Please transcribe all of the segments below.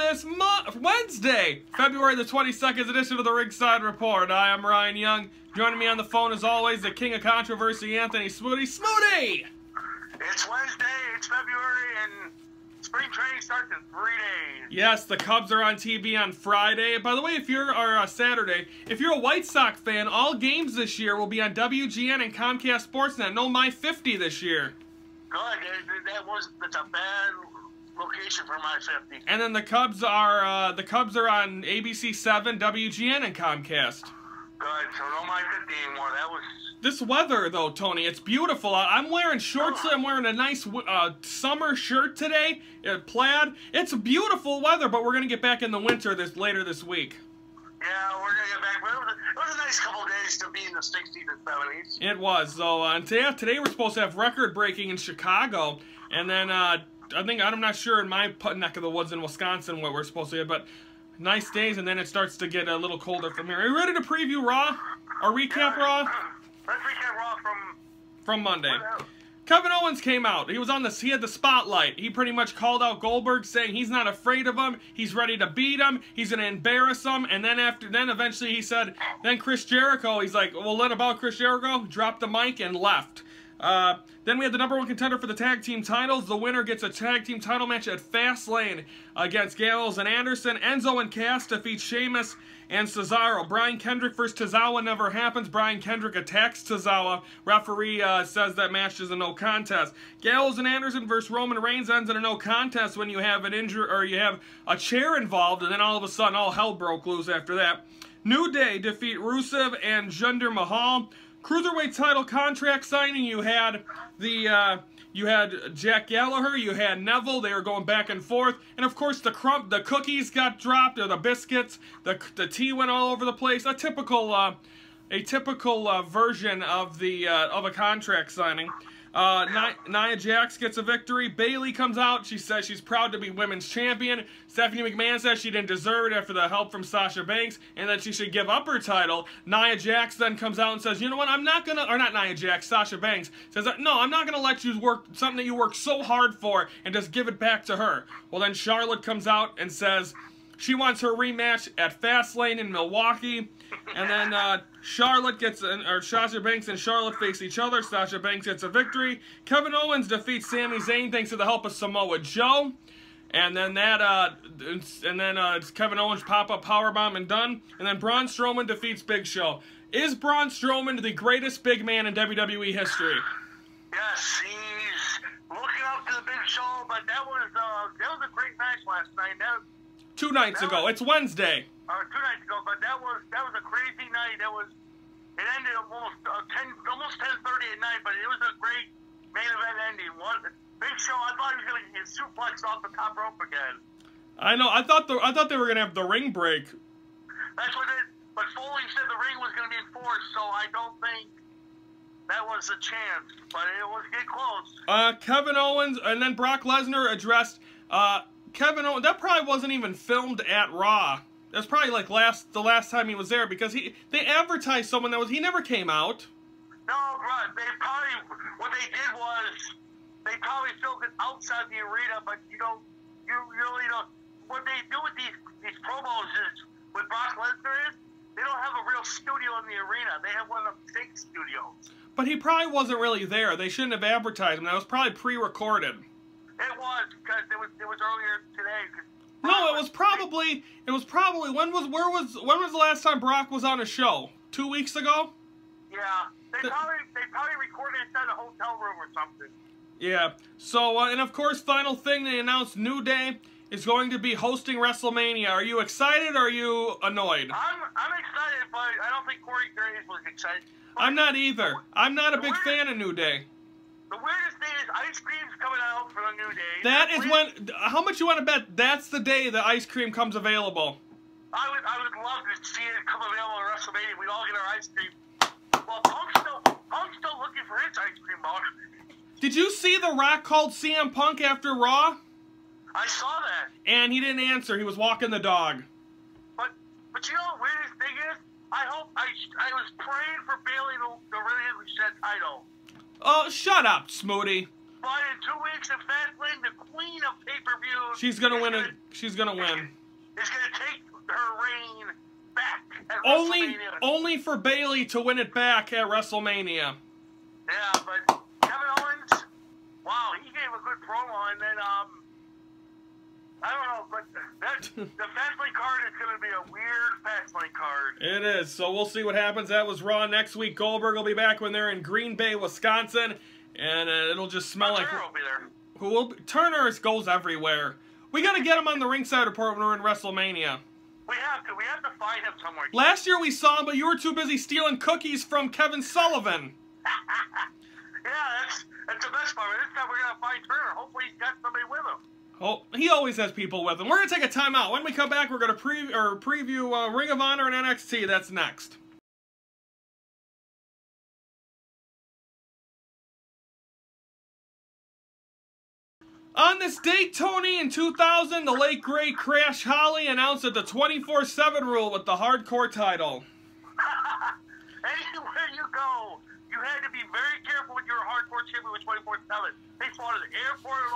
this Wednesday, February the 22nd edition of the Ringside Report. I am Ryan Young. Joining me on the phone, as always, the king of controversy, Anthony Smoody. Smoody! It's Wednesday, it's February, and spring training starts in 3 days. Yes, the Cubs are on TV on Friday. By the way, if you're Saturday, if you're a White Sox fan, all games this year will be on WGN and Comcast Sportsnet. No My 50 this year. Good. That's a bad location for My 50. And then the Cubs are on ABC 7, WGN, and Comcast. Good. So no My 50 anymore. That was. This weather, though, Tony, it's beautiful. I'm wearing shorts. I'm wearing a nice summer shirt today, plaid. It's beautiful weather, but we're gonna get back in the winter later this week. Yeah, we're gonna get back. It was a nice couple of days to be in the 60s and 70s. It was. So today we're supposed to have record-breaking in Chicago, and then I'm not sure in my neck of the woods in Wisconsin what we're supposed to get, but nice days, and then it starts to get a little colder from here. Are you ready to preview Raw or recap Raw? Let's recap Raw from Monday. Kevin Owens came out. He had the spotlight. He pretty much called out Goldberg, saying he's not afraid of him. He's ready to beat him. He's going to embarrass him. And then eventually he said, then Chris Jericho, he's like, well, let about Chris Jericho, dropped the mic and left. Then we had the #1 contender for the tag team titles. The winner gets a tag team title match at Fastlane against Gallows and Anderson. Enzo and Cass defeat Sheamus and Cesaro. Brian Kendrick versus Tozawa never happens. Brian Kendrick attacks Tozawa. Referee says that match is a no contest. Gallows and Anderson versus Roman Reigns ends in a no contest when you have an injury or you have a chair involved, and then all of a sudden all hell broke loose after that. New Day defeat Rusev and Jinder Mahal. Cruiserweight title contract signing, you had Jack Gallagher, you had Neville, they were going back and forth, and of course the cookies got dropped, or the biscuits, the tea went all over the place. A typical version of a contract signing. Nia Jax gets a victory. Bayley comes out. She says she's proud to be women's champion. Stephanie McMahon says she didn't deserve it after the help from Sasha Banks and that she should give up her title. Nia Jax then comes out and says, you know what, Sasha Banks says, no, I'm not going to let you work something that you worked so hard for and just give it back to her. Well, then Charlotte comes out and says she wants her rematch at Fastlane in Milwaukee. And then Sasha Banks and Charlotte face each other. Sasha Banks gets a victory. Kevin Owens defeats Sami Zayn thanks to the help of Samoa Joe. And then it's Kevin Owens pop-up powerbomb and done. And then Braun Strowman defeats Big Show. Is Braun Strowman the greatest big man in WWE history? Yes, he's looking up to the Big Show, but that was a great match last night. 2 nights ago. It's Wednesday. 2 nights ago, but that was a crazy night. It ended almost 10:30 at night, but it was a great main event ending. Big Show, I thought he was going to get suplexed off the top rope again. I know. I thought they were going to have the ring break. That's what it. But Foley said the ring was going to be enforced, so I don't think that was a chance. But it was getting close. Kevin Owens and then Brock Lesnar addressed Kevin Owens. That probably wasn't even filmed at Raw. That's probably like the last time he was there, because they advertised someone he never came out. No, bro, what they did was they probably filmed it outside the arena, but you really don't. What they do with these promos is with Brock Lesnar is they don't have a real studio in the arena. They have one of the fake studios. But he probably wasn't really there. They shouldn't have advertised him. That was probably pre-recorded. It was, because it was earlier today. No, it was probably when was the last time Brock was on a show? 2 weeks ago? Yeah. They probably recorded inside a hotel room or something. Yeah. So and of course, final thing, they announced New Day is going to be hosting WrestleMania. Are you excited or are you annoyed? I'm excited, but I don't think Corey Graves was excited. I'm not either. I'm not a big fan of New Day. The weirdest thing is ice cream's coming out for the New Day. That is when. How much you want to bet? That's the day the ice cream comes available. I would love to see it come available at WrestleMania. We'd all get our ice cream. Well, Punk's still looking for his ice cream bar. Did you see The Rock called CM Punk after Raw? I saw that. And he didn't answer. He was walking the dog. But you know the weirdest thing is, I was praying for Bayley to really reset title. Oh, shut up, Smoody. But in 2 weeks of Fastlane, the queen of pay-per-view... She's gonna win it. She's gonna win. Is gonna take her reign back at WrestleMania. Only for Bayley to win it back at WrestleMania. Yeah, but Kevin Owens, wow, he gave a good promo, and then, I don't know, but the Fastlane card is going to be a weird Fastlane card. It is, so we'll see what happens. That was Raw. Next week, Goldberg will be back when they're in Green Bay, Wisconsin, and it'll just smell like... Turner will be there. Who will be, Turner goes everywhere. We got to get him on the Ringside Report when we're in WrestleMania. We have to. We have to find him somewhere. Last year we saw him, but you were too busy stealing cookies from Kevin Sullivan. Yeah, that's the best part. This time we're going to find Turner. Hopefully he's got somebody with him. Oh, he always has people with him. We're going to take a timeout. When we come back, we're going to preview Ring of Honor and NXT. That's next. On this date, Tony, in 2000, the late, great Crash Holly announced that the 24/7 rule with the hardcore title. Anywhere you go, you had to be very careful with your hardcore champion with 24/7. They fought at the airport,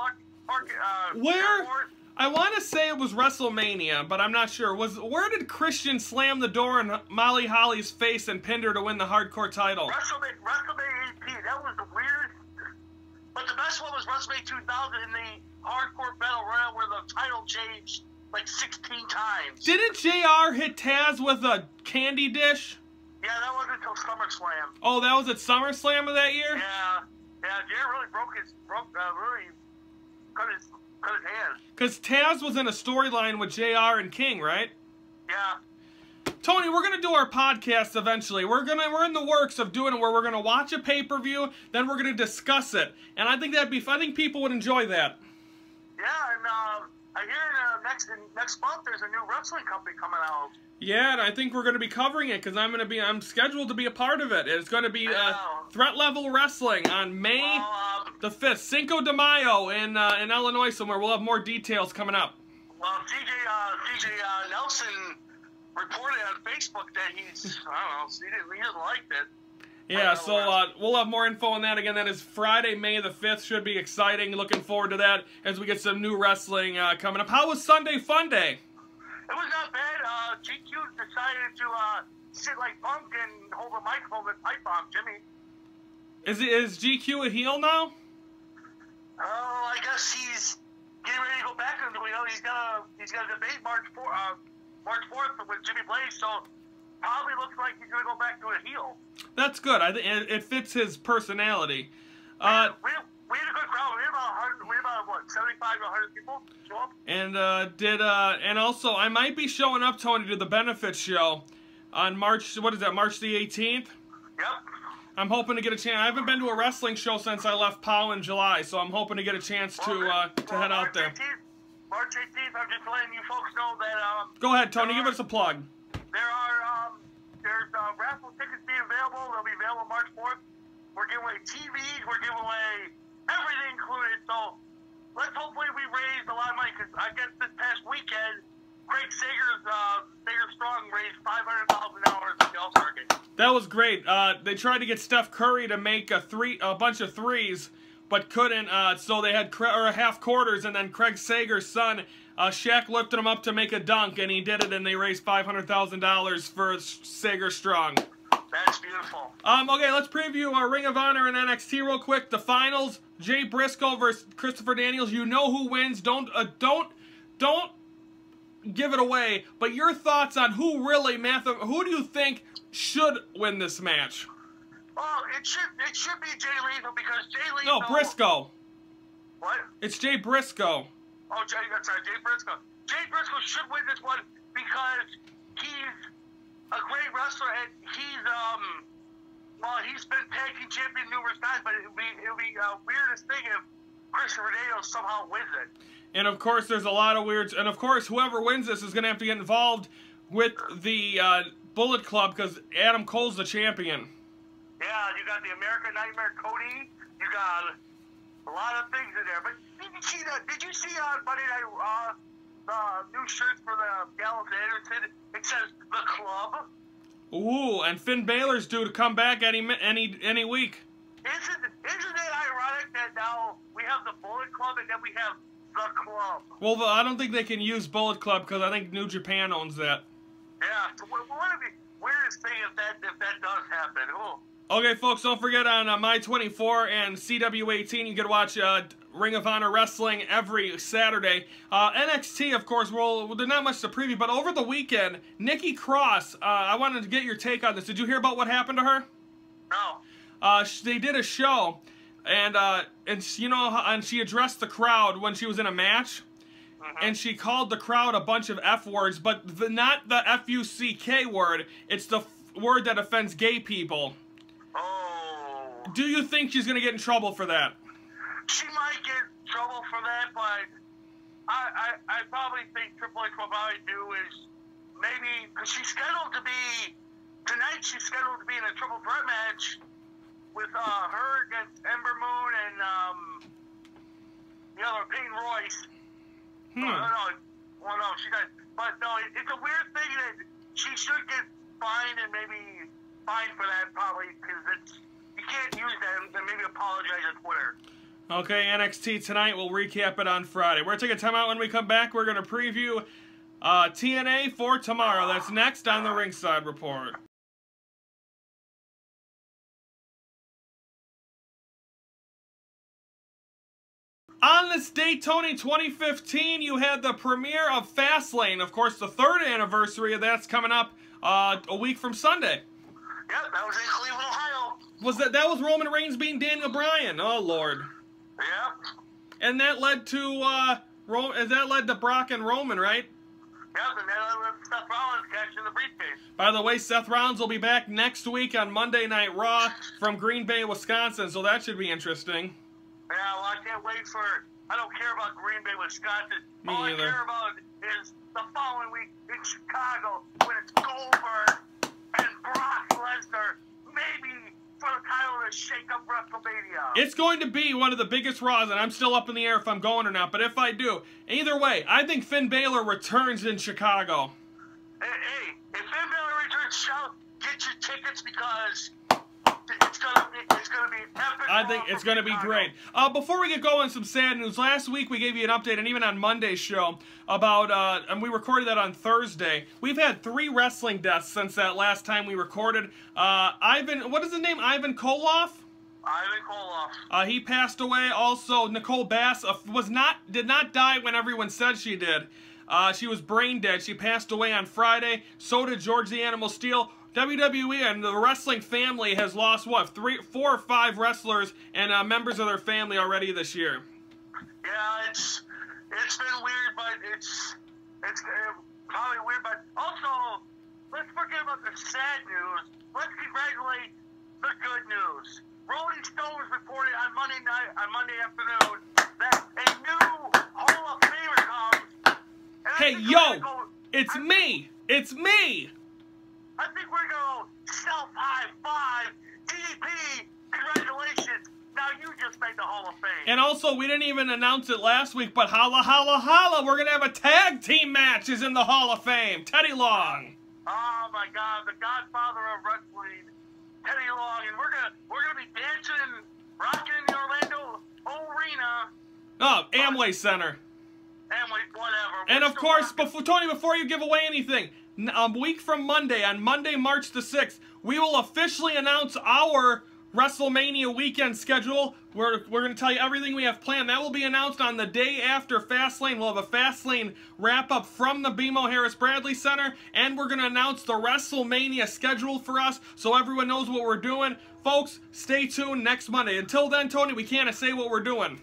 where? Airport. I want to say it was WrestleMania, but I'm not sure. Where did Christian slam the door in Molly Holly's face and pinned her to win the hardcore title? WrestleMania 18. That was the weirdest. But the best one was WrestleMania 2000 in the hardcore battle royal where the title changed like 16 times. Didn't JR hit Taz with a candy dish? Yeah, that wasn't until SummerSlam. Oh, that was at SummerSlam of that year? Yeah, JR really really cut his hand. Because Taz was in a storyline with JR and King, right? Yeah. Tony, we're gonna do our podcast eventually. We're in the works of doing it where we're gonna watch a pay-per-view, then we're gonna discuss it, and I think I think people would enjoy that. Yeah, and I hear next month there's a new wrestling company coming out. Yeah, and I think we're gonna be covering it because I'm scheduled to be a part of it. It's gonna be Threat Level Wrestling on May the 5th, Cinco de Mayo in Illinois somewhere. We'll have more details coming up. Well, CJ Nelson reported on Facebook that he doesn't like that. Yeah, so we'll have more info on that. Again, that is Friday, May the 5th. Should be exciting. Looking forward to that as we get some new wrestling coming up. How was Sunday Fun Day? It was not bad. GQ decided to sit like Punk and hold a microphone and pipe bomb Jimmy. Is GQ a heel now? Oh, I guess he's getting ready to go back into it. He's got a debate March 4th with Jimmy Blaze, so probably looks like he's going to go back to a heel. That's good. I think it fits his personality. We had a good crowd. We had about what, 75 to 100 people show up. And and also I might be showing up, Tony, to the benefit show on March. What is that? March the 18th. Yep. I'm hoping to get a chance. I haven't been to a wrestling show since I left POW in July, so I'm hoping to get a chance to head out there. March 18th, I'm just letting you folks know that... Go ahead, Tony, give us a plug. There's raffle tickets being available. They'll be available March 4th. We're giving away TVs. We're giving away everything included. So let's hopefully we raise a lot of money, because I guess this past weekend, Craig Sager's Strong raised $500,000 at the All-Star game. That was great. They tried to get Steph Curry to make a bunch of threes, but couldn't. So they had half quarters, and then Craig Sager's son, Shaq, lifted him up to make a dunk, and he did it, and they raised $500,000 for Sager Strong. That's beautiful. Okay, let's preview our Ring of Honor and NXT real quick. The finals: Jay Briscoe versus Christopher Daniels. You know who wins. Don't give it away, but your thoughts on who do you think should win this match? Well, it should be Jay Lethal, because Jay Lethal... No, Briscoe. What? It's Jay Briscoe. Oh, Jay Briscoe. Jay Briscoe should win this one because he's a great wrestler, and he's been tag team champion numerous times, but it'll be the weirdest thing if Christopher Daniels somehow wins it. And of course, there's a lot of weirds. And of course, whoever wins this is going to have to get involved with the Bullet Club, because Adam Cole's the champion. Yeah, you got the American Nightmare Cody. You got a lot of things in there. But did you see on Monday Night the new shirt for the Gallows and Anderson? It says The Club. Ooh, and Finn Balor's due to come back any week. Isn't it ironic fact that now we have the Bullet Club and then we have the Club. Well, I don't think they can use Bullet Club because I think New Japan owns that. Yeah, so what would be the weirdest thing if that does happen? Ooh. Okay, folks, don't forget on My24 and CW18, you can watch Ring of Honor Wrestling every Saturday. NXT, of course, there's not much to preview, but over the weekend, Nikki Cross, I wanted to get your take on this. Did you hear about what happened to her? No. They did a show, and you know, and she addressed the crowd when she was in a match, and she called the crowd a bunch of F words, but not the F-U-C-K word. It's the word that offends gay people. Oh. Do you think she's gonna get in trouble for that? She might get in trouble for that, but I probably think Triple H will probably do is maybe, because she's scheduled to be, tonight she's scheduled to be in a triple threat match with her against Ember Moon and the other Peyton Royce. No, she doesn't. But no, it's a weird thing that she should get fined and maybe fined for that probably, because you can't use that and maybe apologize on Twitter. Okay, NXT tonight. We'll recap it on Friday. We're going to take a time out. When we come back, we're going to preview TNA for tomorrow. That's next on the Ringside Report. On this day, Tony, 2015, you had the premiere of Fastlane. Of course, the 3rd anniversary of that's coming up a week from Sunday. Yep, that was in Cleveland, Ohio. That was Roman Reigns beating Daniel Bryan? Oh Lord. Yep. And that led to Brock and Roman, right? Yep, and that led to Seth Rollins catching the briefcase. By the way, Seth Rollins will be back next week on Monday Night Raw from Green Bay, Wisconsin, so that should be interesting. Yeah, well, I can't wait for it. I don't care about Green Bay, Wisconsin. Me All either. I care about is the following week in Chicago when it's Goldberg and Brock Lesnar, maybe for the title to shake up WrestleMania. It's going to be one of the biggest Raws, and I'm still up in the air if I'm going or not, but if I do, either way, I think Finn Balor returns in Chicago. Hey, if Finn Balor returns, get your tickets because it's gonna be epic. I think it's going to be great. Before we get going, some sad news. Last week we gave you an update, and even on Monday's show, about, and we recorded that on Thursday. We've had 3 wrestling deaths since that last time we recorded. What is his name? Ivan Koloff? Ivan Koloff. He passed away. Also, Nicole Bass did not die when everyone said she did. She was brain dead. She passed away on Friday. So did George the Animal Steele. WWE and the wrestling family has lost, what, 4 or 5 wrestlers and members of their family already this year. Yeah, it's been weird, but it's probably weird. But also, let's forget about the sad news. Let's congratulate the good news. Rolling Stones reported on Monday afternoon, that a new Hall of Famer comes. Hey, yo, it's me. It's me. I think we're going to self-high-five. DDP, congratulations. Now you just made the Hall of Fame. And also, we didn't even announce it last week, but holla, holla, holla, we're going to have a tag team match is in the Hall of Fame. Teddy Long. Oh, my God, the godfather of wrestling, Teddy Long. And we're gonna be dancing and rocking in the Orlando Arena. Oh, Amway Center. Amway, whatever. And of course, Tony, before you give away anything, a week from Monday, on Monday, March the 6th, we will officially announce our WrestleMania weekend schedule. We're going to tell you everything we have planned. That will be announced on the day after Fastlane. We'll have a Fastlane wrap-up from the BMO Harris Bradley Center, and we're going to announce the WrestleMania schedule for us so everyone knows what we're doing. Folks, stay tuned next Monday. Until then, Tony, we can't say what we're doing.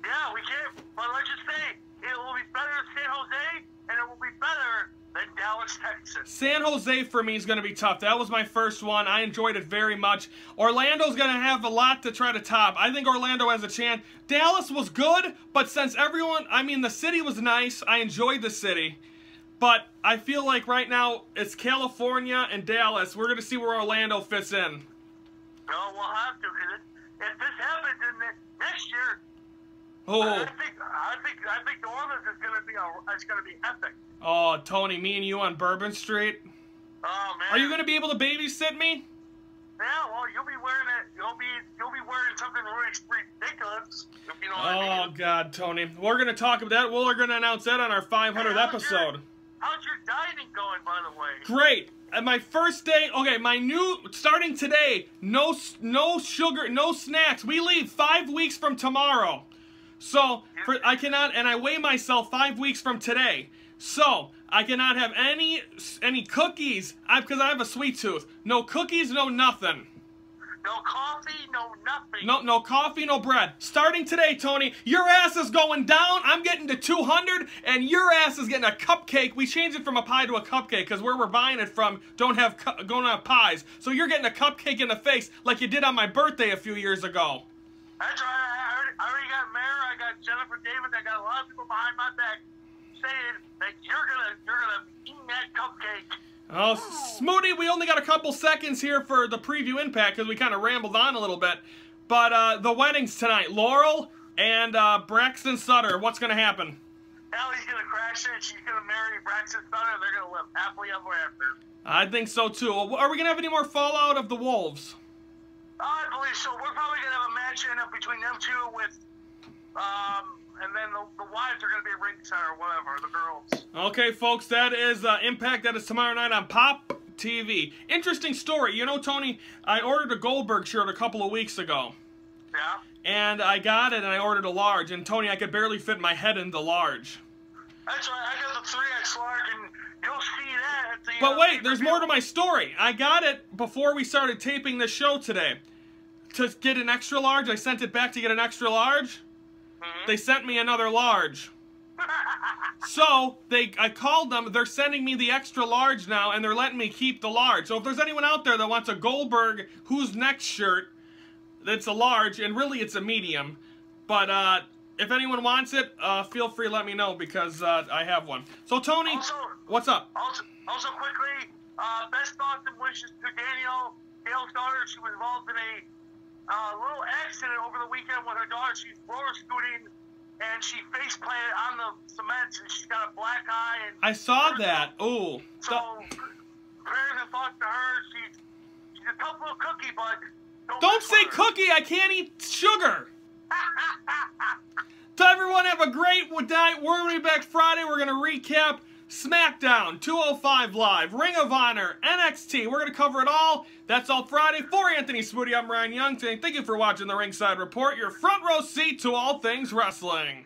Yeah, we can't, but let's just say it will be better than San Jose, and it will be better than Dallas, Texas. San Jose for me is going to be tough. That was my first one. I enjoyed it very much. Orlando's going to have a lot to try to top. I think Orlando has a chance. Dallas was good, but since the city was nice. I enjoyed the city. But I feel like right now it's California and Dallas. We're going to see where Orlando fits in. No, we'll have to, because if this happens in next year, oh. I think New Orleans is going to be epic. Oh, Tony, me and you on Bourbon Street. Oh, man. Are you going to be able to babysit me? Yeah, well, you'll be wearing it. You'll be wearing something really ridiculous. If you know what I mean. Oh God, Tony, we're gonna talk about that. We're gonna announce that on our 500th episode. How's your dieting going, by the way? Great. And my first day, okay, my new, starting today, no sugar, no snacks. We leave 5 weeks from tomorrow. So, I cannot, and I weigh myself 5 weeks from today. So, I cannot have any cookies, because I have a sweet tooth. No cookies, no nothing. No coffee, no nothing. No coffee, no bread. Starting today, Tony, your ass is going down. I'm getting to 200, and your ass is getting a cupcake. We changed it from a pie to a cupcake because where we're buying it from don't have pies. So you're getting a cupcake in the face like you did on my birthday a few years ago. That's right. I already got Mayor. I got Jennifer Davis. I got a lot of people behind my back saying that you're gonna be eating that cupcake. Oh, Smoody, we only got a couple seconds here for the preview impact because we kind of rambled on a little bit. But the weddings tonight, Laurel and Braxton Sutter, what's going to happen? Ellie's going to crash it. She's going to marry Braxton Sutter. They're going to live happily ever after. I think so, too. Are we going to have any more fallout of the Wolves? I believe so. We're probably going to have a match end up between them two with... and then the wives are going to be at ringside or whatever, the girls. Okay, folks, that is Impact. That is tomorrow night on Pop TV. Interesting story. You know, Tony, I ordered a Goldberg shirt a couple of weeks ago. Yeah? And I got it, and I ordered a large. And, Tony, I could barely fit my head in the large. That's right. I got the 3X large, and you'll see that at the... But wait, there's more to my story. I got it before we started taping this show today. To get an extra large, I sent it back to get an extra large. They sent me another large. So, I called them, they're sending me the extra large now, and they're letting me keep the large. So if there's anyone out there that wants a Goldberg Who's Next shirt, that's a large, and really it's a medium. But if anyone wants it, feel free to let me know, because I have one. So Tony, what's up? Also quickly, best thoughts and wishes to Danielle, Dale's daughter. She was involved in a little accident over the weekend with her daughter. She's roller scooting, and she face planted on the cement, and she's got a black eye. And I saw that. Oh. So, prayers and thoughts to her. She's a tough little cookie, but don't say cookie. I can't eat sugar. To everyone, have a great night. We're going to be back Friday. We're going to recap SmackDown, 205 Live, Ring of Honor, NXT. We're going to cover it all. That's all Friday. For Anthony Smoody, I'm Ryan Young. Thank you for watching the Ringside Report, your front row seat to all things wrestling.